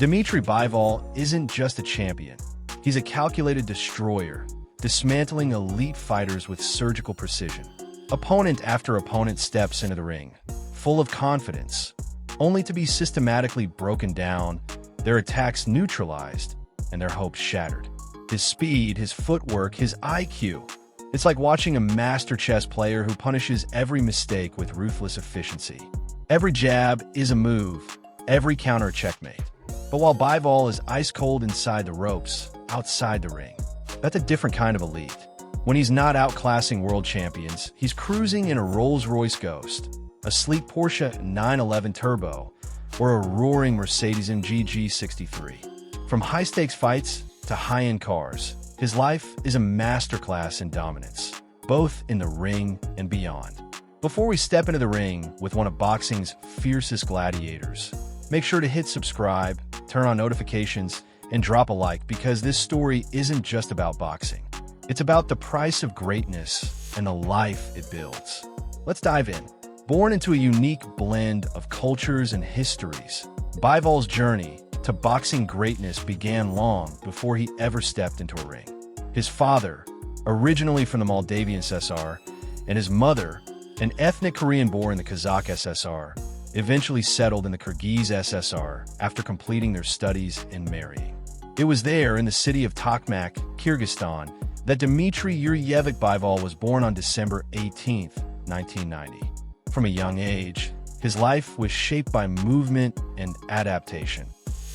Dmitry Bivol isn't just a champion. He's a calculated destroyer, dismantling elite fighters with surgical precision. Opponent after opponent steps into the ring, full of confidence, only to be systematically broken down, their attacks neutralized, and their hopes shattered. His speed, his footwork, his IQ. It's like watching a master chess player who punishes every mistake with ruthless efficiency. Every jab is a move, every counter a checkmate. But while Bivol is ice-cold inside the ropes, outside the ring, that's a different kind of elite. When he's not outclassing world champions, he's cruising in a Rolls-Royce Ghost, a sleek Porsche 911 Turbo, or a roaring Mercedes-AMG G63. From high-stakes fights to high-end cars, his life is a masterclass in dominance, both in the ring and beyond. Before we step into the ring with one of boxing's fiercest gladiators, make sure to hit subscribe, turn on notifications, and drop a like because this story isn't just about boxing. It's about the price of greatness and the life it builds. Let's dive in. Born into a unique blend of cultures and histories, Bivol's journey to boxing greatness began long before he ever stepped into a ring. His father, originally from the Moldavian SSR, and his mother, an ethnic Korean born in the Kazakh SSR, eventually settled in the Kirghiz SSR after completing their studies and marrying. It was there, in the city of Tokmak, Kyrgyzstan, that Dmitry Yuryevich Bivol was born on December 18, 1990. From a young age, his life was shaped by movement and adaptation,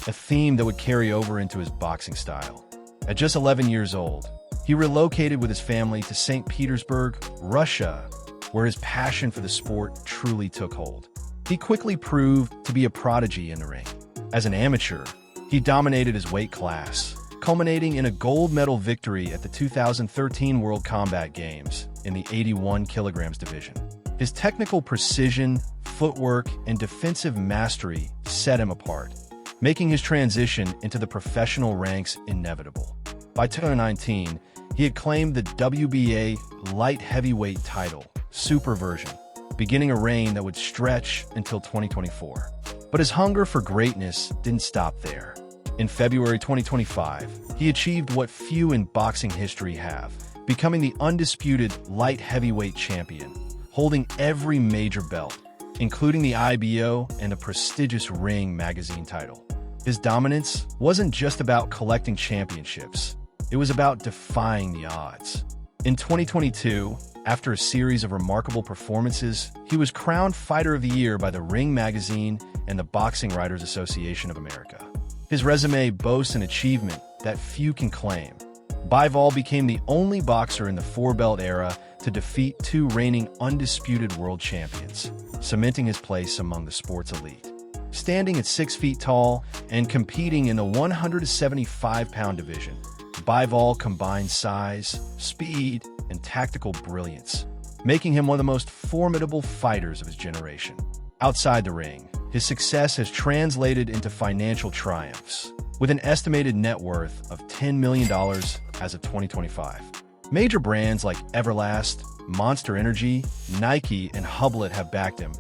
a theme that would carry over into his boxing style. At just 11 years old, he relocated with his family to St. Petersburg, Russia, where his passion for the sport truly took hold. He quickly proved to be a prodigy in the ring. As an amateur, he dominated his weight class, culminating in a gold medal victory at the 2013 World Combat Games in the 81 kilograms division. His technical precision, footwork, and defensive mastery set him apart, making his transition into the professional ranks inevitable. By 2019, he had claimed the WBA light heavyweight title, super version, beginning a reign that would stretch until 2024. But his hunger for greatness didn't stop there. In February 2025, he achieved what few in boxing history have, becoming the undisputed light heavyweight champion, holding every major belt, including the IBO and the prestigious Ring magazine title. His dominance wasn't just about collecting championships, it was about defying the odds. In 2022, after a series of remarkable performances, he was crowned Fighter of the Year by the Ring magazine and the Boxing Writers Association of America. His resume boasts an achievement that few can claim. Bivol became the only boxer in the four-belt era to defeat two reigning undisputed world champions, cementing his place among the sport's elite. Standing at 6 feet tall and competing in the 175-pound division, Bivol combined size, speed, and tactical brilliance, making him one of the most formidable fighters of his generation. Outside the ring, his success has translated into financial triumphs, with an estimated net worth of $10 million as of 2025. Major brands like Everlast, Monster Energy, Nike, and Hublot have backed him,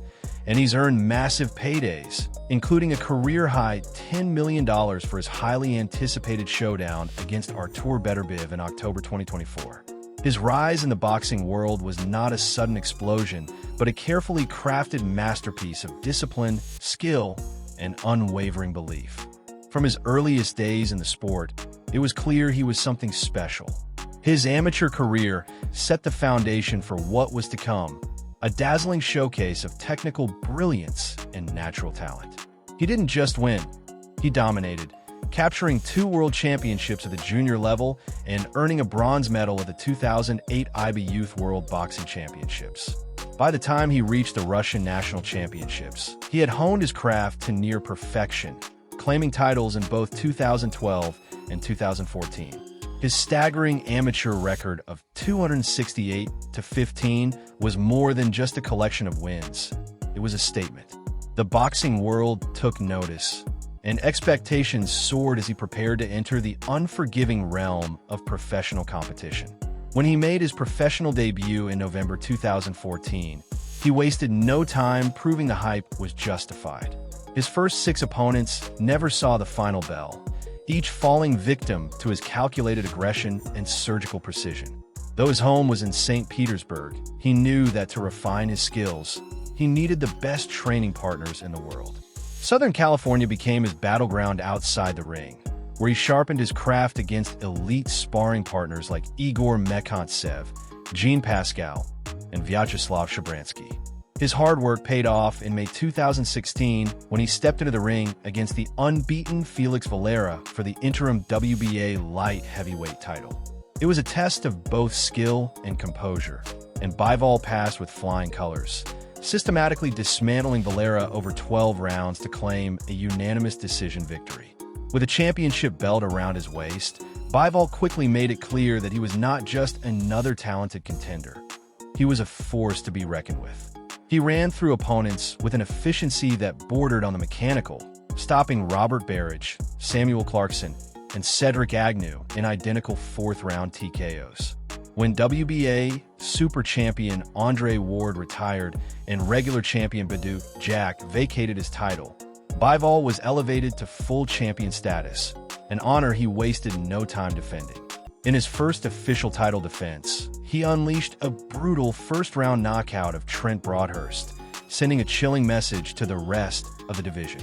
and he's earned massive paydays, including a career-high $10 million for his highly anticipated showdown against Artur Beterbiev in October 2024. His rise in the boxing world was not a sudden explosion, but a carefully crafted masterpiece of discipline, skill, and unwavering belief. From his earliest days in the sport, it was clear he was something special. His amateur career set the foundation for what was to come, a dazzling showcase of technical brilliance and natural talent. He didn't just win, he dominated, capturing 2 world championships at the junior level and earning a bronze medal at the 2008 IB Youth World Boxing Championships. By the time he reached the Russian National Championships, he had honed his craft to near perfection, claiming titles in both 2012 and 2014. His staggering amateur record of 268-15 was more than just a collection of wins. It was a statement. The boxing world took notice, and expectations soared as he prepared to enter the unforgiving realm of professional competition. When he made his professional debut in November 2014, he wasted no time proving the hype was justified. His first 6 opponents never saw the final bell, each falling victim to his calculated aggression and surgical precision. Though his home was in St. Petersburg, he knew that to refine his skills, he needed the best training partners in the world. Southern California became his battleground outside the ring, where he sharpened his craft against elite sparring partners like Igor Mekhantsev, Jean Pascal, and Vyacheslav Shabransky. His hard work paid off in May 2016 when he stepped into the ring against the unbeaten Felix Valera for the interim WBA light heavyweight title. It was a test of both skill and composure, and Bivol passed with flying colors, systematically dismantling Valera over 12 rounds to claim a unanimous decision victory. With a championship belt around his waist, Bivol quickly made it clear that he was not just another talented contender. He was a force to be reckoned with. He ran through opponents with an efficiency that bordered on the mechanical, stopping Robert Barrage, Samuel Clarkson, and Cedric Agnew in identical 4th-round TKOs. When WBA super champion Andre Ward retired and regular champion Badou Jack vacated his title, Bivol was elevated to full champion status, an honor he wasted no time defending. In his first official title defense, he unleashed a brutal first-round knockout of Trent Broadhurst, sending a chilling message to the rest of the division.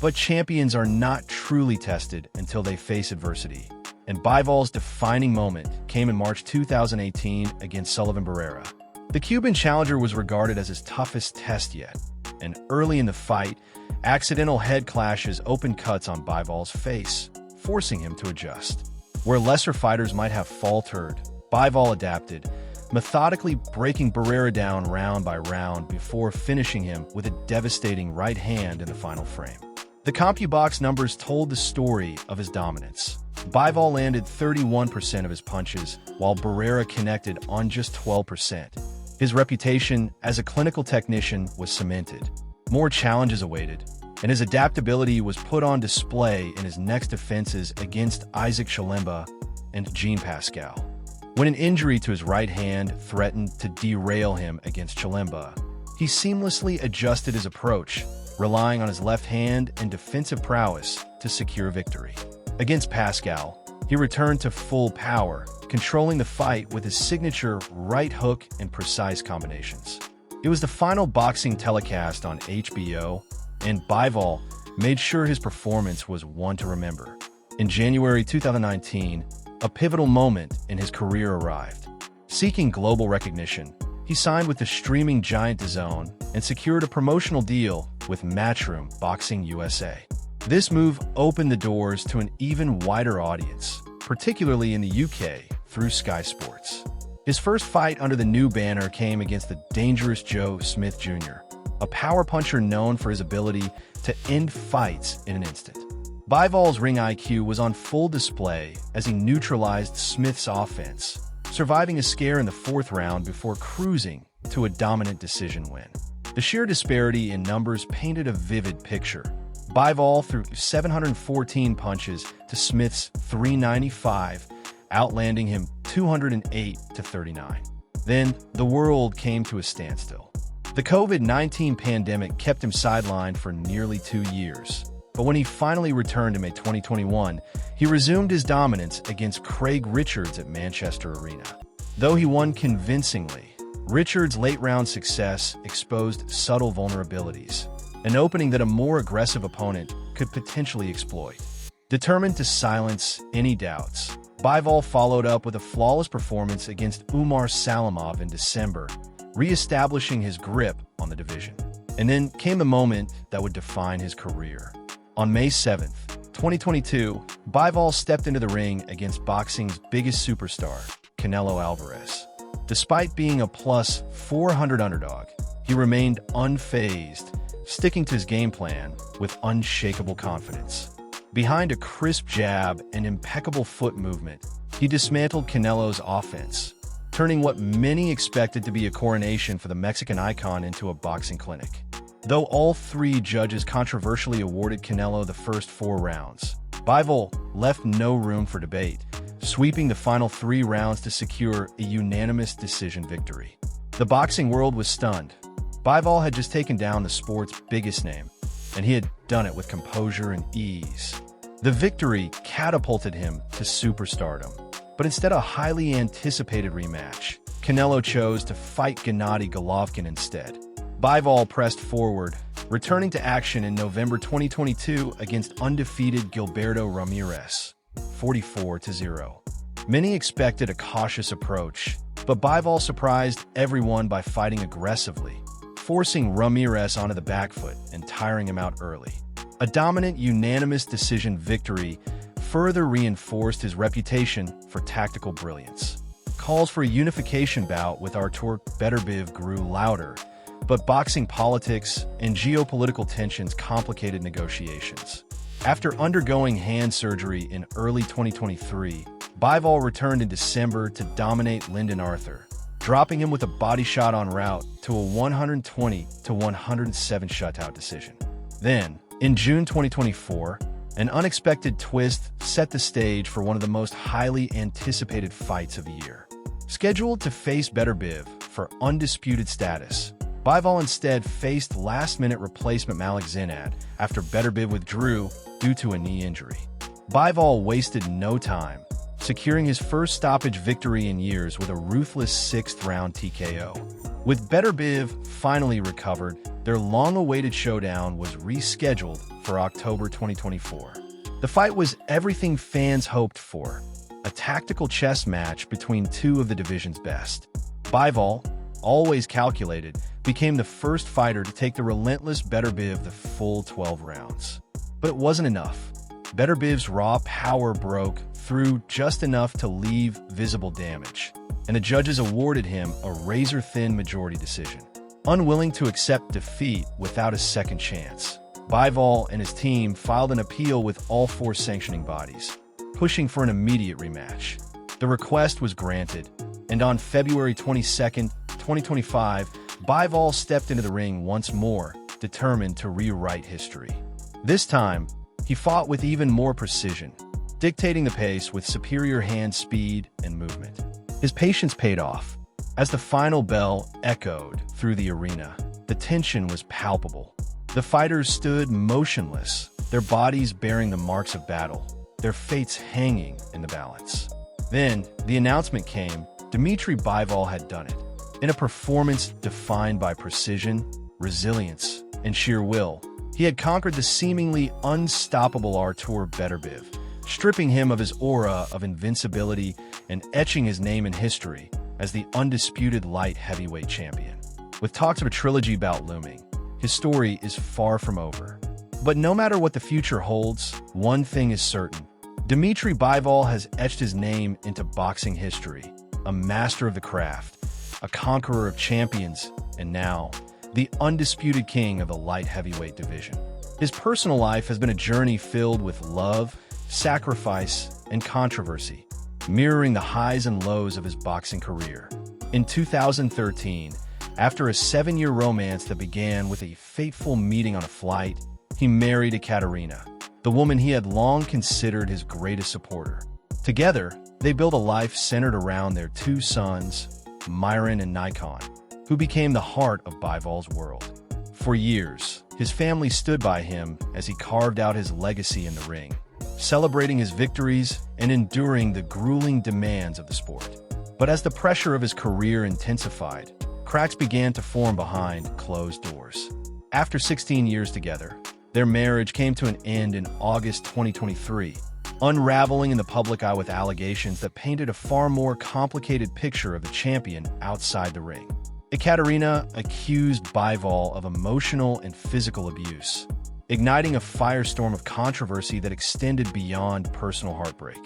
But champions are not truly tested until they face adversity, and Bivol's defining moment came in March 2018 against Sullivan Barrera. The Cuban challenger was regarded as his toughest test yet, and early in the fight, accidental head clashes opened cuts on Bivol's face, forcing him to adjust. Where lesser fighters might have faltered, Bivol adapted, methodically breaking Barrera down round by round before finishing him with a devastating right hand in the final frame. The CompuBox numbers told the story of his dominance. Bivol landed 31% of his punches, while Barrera connected on just 12%. His reputation as a clinical technician was cemented. More challenges awaited, and his adaptability was put on display in his next defenses against Isaac Shalemba and Jean Pascal. When an injury to his right hand threatened to derail him against Shalemba, he seamlessly adjusted his approach, relying on his left hand and defensive prowess to secure victory. Against Pascal, he returned to full power, controlling the fight with his signature right hook and precise combinations. It was the final boxing telecast on HBO, and Bivol made sure his performance was one to remember. In January 2019, a pivotal moment in his career arrived. Seeking global recognition, he signed with the streaming giant DAZN and secured a promotional deal with Matchroom Boxing USA. This move opened the doors to an even wider audience, particularly in the UK, through Sky Sports. His first fight under the new banner came against the dangerous Joe Smith Jr., a power puncher known for his ability to end fights in an instant. Bivol's ring IQ was on full display as he neutralized Smith's offense, surviving a scare in the 4th round before cruising to a dominant decision win. The sheer disparity in numbers painted a vivid picture. Bivol threw 714 punches to Smith's 395, outlanding him 208-39. Then, the world came to a standstill. The COVID-19 pandemic kept him sidelined for nearly 2 years. But when he finally returned in May 2021, he resumed his dominance against Craig Richards at Manchester Arena. Though he won convincingly, Richards' late-round success exposed subtle vulnerabilities, an opening that a more aggressive opponent could potentially exploit. Determined to silence any doubts, Bivol followed up with a flawless performance against Umar Salimov in December, re-establishing his grip on the division. And then came the moment that would define his career. On May 7th, 2022, Bivol stepped into the ring against boxing's biggest superstar, Canelo Alvarez. Despite being a plus 400 underdog, he remained unfazed, sticking to his game plan with unshakable confidence. Behind a crisp jab and impeccable foot movement, he dismantled Canelo's offense, turning what many expected to be a coronation for the Mexican icon into a boxing clinic. Though all 3 judges controversially awarded Canelo the first 4 rounds, Bivol left no room for debate, sweeping the final 3 rounds to secure a unanimous decision victory. The boxing world was stunned. Bivol had just taken down the sport's biggest name, and he had done it with composure and ease. The victory catapulted him to superstardom. But instead of a highly anticipated rematch, Canelo chose to fight Gennady Golovkin instead. Bivol pressed forward, returning to action in November 2022 against undefeated Gilberto Ramirez, 44-0. Many expected a cautious approach, but Bivol surprised everyone by fighting aggressively, forcing Ramirez onto the back foot and tiring him out early. A dominant, unanimous decision victory further reinforced his reputation for tactical brilliance. Calls for a unification bout with Artur Beterbiev grew louder, but boxing politics and geopolitical tensions complicated negotiations. After undergoing hand surgery in early 2023, Bivol returned in December to dominate Lyndon Arthur, dropping him with a body shot en route to a 120-107 shutout decision. Then, in June 2024, an unexpected twist set the stage for one of the most highly anticipated fights of the year. Scheduled to face Beterbiev for undisputed status, Bivol instead faced last-minute replacement Malik Zinad after Beterbiev withdrew due to a knee injury. Bivol wasted no time, securing his first stoppage victory in years with a ruthless sixth-round TKO. With Beterbiev finally recovered, their long-awaited showdown was rescheduled for October 2024. The fight was everything fans hoped for, a tactical chess match between two of the division's best. Bivol, always calculated, became the first fighter to take the relentless Beterbiev the full 12 rounds. But it wasn't enough. Beterbiev's raw power broke through just enough to leave visible damage, and the judges awarded him a razor-thin majority decision. Unwilling to accept defeat without a second chance, Bivol and his team filed an appeal with all four sanctioning bodies, pushing for an immediate rematch. The request was granted, and on February 22, 2025, Bivol stepped into the ring once more, determined to rewrite history. This time, he fought with even more precision, dictating the pace with superior hand speed and movement. His patience paid off. As the final bell echoed through the arena, the tension was palpable. The fighters stood motionless, their bodies bearing the marks of battle, their fates hanging in the balance. Then, the announcement came: Dmitry Bivol had done it. In a performance defined by precision, resilience, and sheer will, he had conquered the seemingly unstoppable Artur Beterbiev, stripping him of his aura of invincibility and etching his name in history as the undisputed light heavyweight champion. With talks of a trilogy bout looming, his story is far from over. But no matter what the future holds, one thing is certain: Dmitry Bivol has etched his name into boxing history, a master of the craft, a conqueror of champions, and now, the undisputed king of the light heavyweight division. His personal life has been a journey filled with love, sacrifice, and controversy, mirroring the highs and lows of his boxing career. In 2013, after a 7-year romance that began with a fateful meeting on a flight, he married Ekaterina, the woman he had long considered his greatest supporter. Together, they built a life centered around their two sons, Myron and Nikon, who became the heart of Bivol's world. For years, his family stood by him as he carved out his legacy in the ring, celebrating his victories and enduring the grueling demands of the sport. But as the pressure of his career intensified, cracks began to form behind closed doors. After 16 years together, their marriage came to an end in August 2023, unraveling in the public eye with allegations that painted a far more complicated picture of the champion outside the ring. Ekaterina accused Bivol of emotional and physical abuse, igniting a firestorm of controversy that extended beyond personal heartbreak.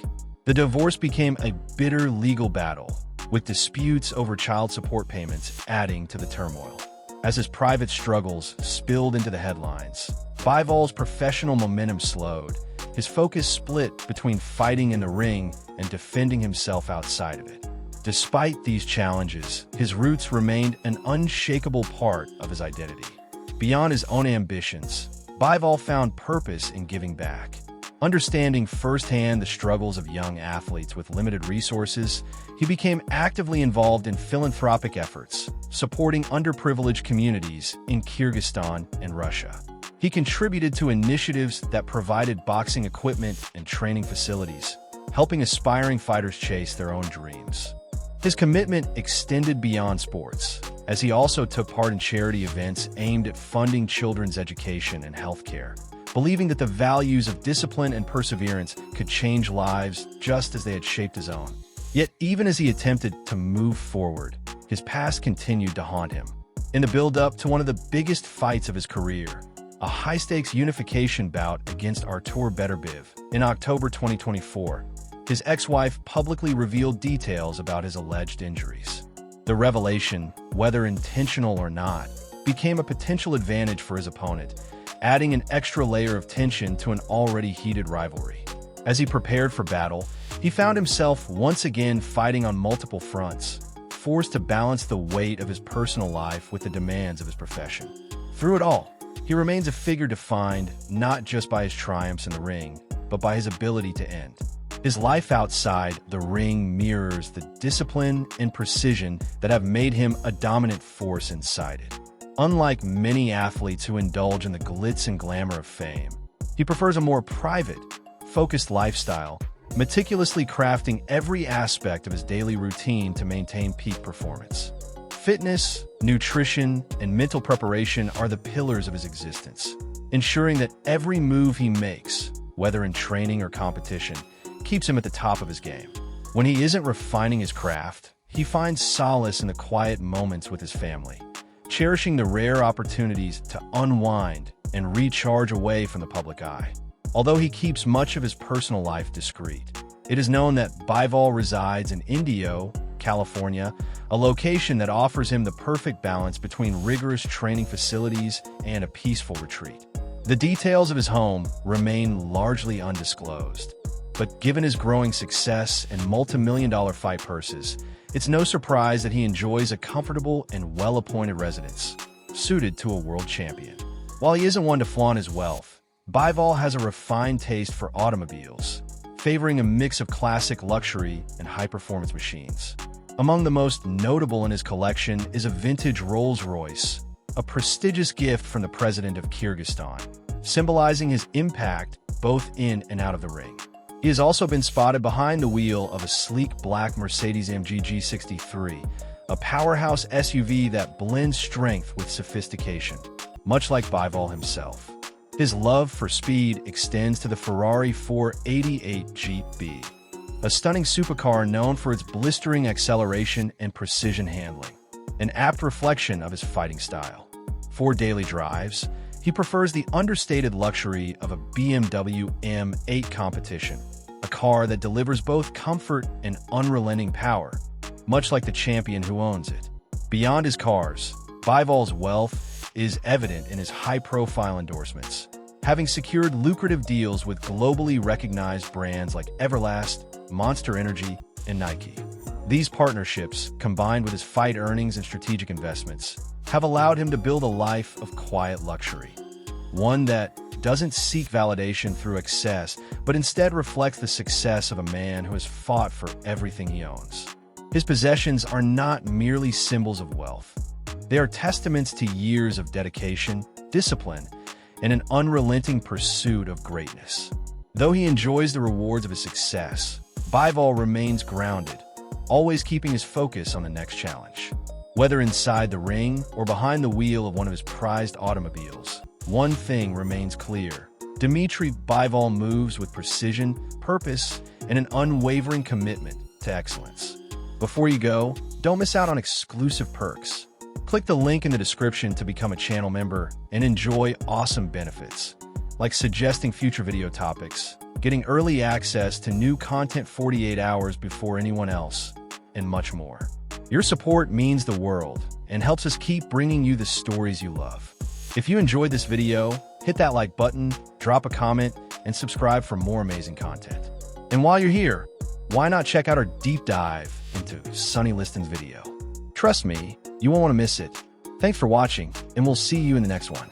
The divorce became a bitter legal battle, with disputes over child support payments adding to the turmoil. As his private struggles spilled into the headlines, Bivol's professional momentum slowed, his focus split between fighting in the ring and defending himself outside of it. Despite these challenges, his roots remained an unshakable part of his identity. Beyond his own ambitions, Bivol found purpose in giving back. Understanding firsthand the struggles of young athletes with limited resources, he became actively involved in philanthropic efforts, supporting underprivileged communities in Kyrgyzstan and Russia. He contributed to initiatives that provided boxing equipment and training facilities, helping aspiring fighters chase their own dreams. His commitment extended beyond sports, as he also took part in charity events aimed at funding children's education and healthcare, believing that the values of discipline and perseverance could change lives just as they had shaped his own. Yet, even as he attempted to move forward, his past continued to haunt him. In the build-up to one of the biggest fights of his career, a high-stakes unification bout against Artur Beterbiev in October 2024, his ex-wife publicly revealed details about his alleged injuries. The revelation, whether intentional or not, became a potential advantage for his opponent, adding an extra layer of tension to an already heated rivalry. As he prepared for battle, he found himself once again fighting on multiple fronts, forced to balance the weight of his personal life with the demands of his profession. Through it all, he remains a figure defined not just by his triumphs in the ring, but by his ability to end. His life outside the ring mirrors the discipline and precision that have made him a dominant force inside it. Unlike many athletes who indulge in the glitz and glamour of fame, he prefers a more private, focused lifestyle, meticulously crafting every aspect of his daily routine to maintain peak performance. Fitness, nutrition, and mental preparation are the pillars of his existence, ensuring that every move he makes, whether in training or competition, keeps him at the top of his game. When he isn't refining his craft, he finds solace in the quiet moments with his family, cherishing the rare opportunities to unwind and recharge away from the public eye. Although he keeps much of his personal life discreet, it is known that Bivol resides in Indio, California, a location that offers him the perfect balance between rigorous training facilities and a peaceful retreat. The details of his home remain largely undisclosed, but given his growing success and multi-million-dollar fight purses, it's no surprise that he enjoys a comfortable and well-appointed residence, suited to a world champion. While he isn't one to flaunt his wealth, Bivol has a refined taste for automobiles, favoring a mix of classic luxury and high-performance machines. Among the most notable in his collection is a vintage Rolls-Royce, a prestigious gift from the president of Kyrgyzstan, symbolizing his impact both in and out of the ring. He has also been spotted behind the wheel of a sleek black Mercedes-AMG G63, a powerhouse SUV that blends strength with sophistication, much like Bivol himself. His love for speed extends to the Ferrari 488 GP, a stunning supercar known for its blistering acceleration and precision handling, an apt reflection of his fighting style. For daily drives, he prefers the understated luxury of a BMW M8 Competition, a car that delivers both comfort and unrelenting power, much like the champion who owns it. Beyond his cars, Bivol's wealth is evident in his high-profile endorsements, having secured lucrative deals with globally recognized brands like Everlast, Monster Energy, and Nike. These partnerships, combined with his fight earnings and strategic investments, have allowed him to build a life of quiet luxury, one that doesn't seek validation through excess, but instead reflects the success of a man who has fought for everything he owns. His possessions are not merely symbols of wealth. They are testaments to years of dedication, discipline, and an unrelenting pursuit of greatness. Though he enjoys the rewards of his success, Bivol remains grounded, always keeping his focus on the next challenge. Whether inside the ring or behind the wheel of one of his prized automobiles, one thing remains clear. Dmitry Bivol moves with precision, purpose, and an unwavering commitment to excellence. Before you go, don't miss out on exclusive perks. Click the link in the description to become a channel member and enjoy awesome benefits, like suggesting future video topics, getting early access to new content 48 hours before anyone else, and much more. Your support means the world and helps us keep bringing you the stories you love. If you enjoyed this video, hit that like button, drop a comment, and subscribe for more amazing content. And while you're here, why not check out our deep dive into Sonny Liston's video? Trust me, you won't want to miss it. Thanks for watching, and we'll see you in the next one.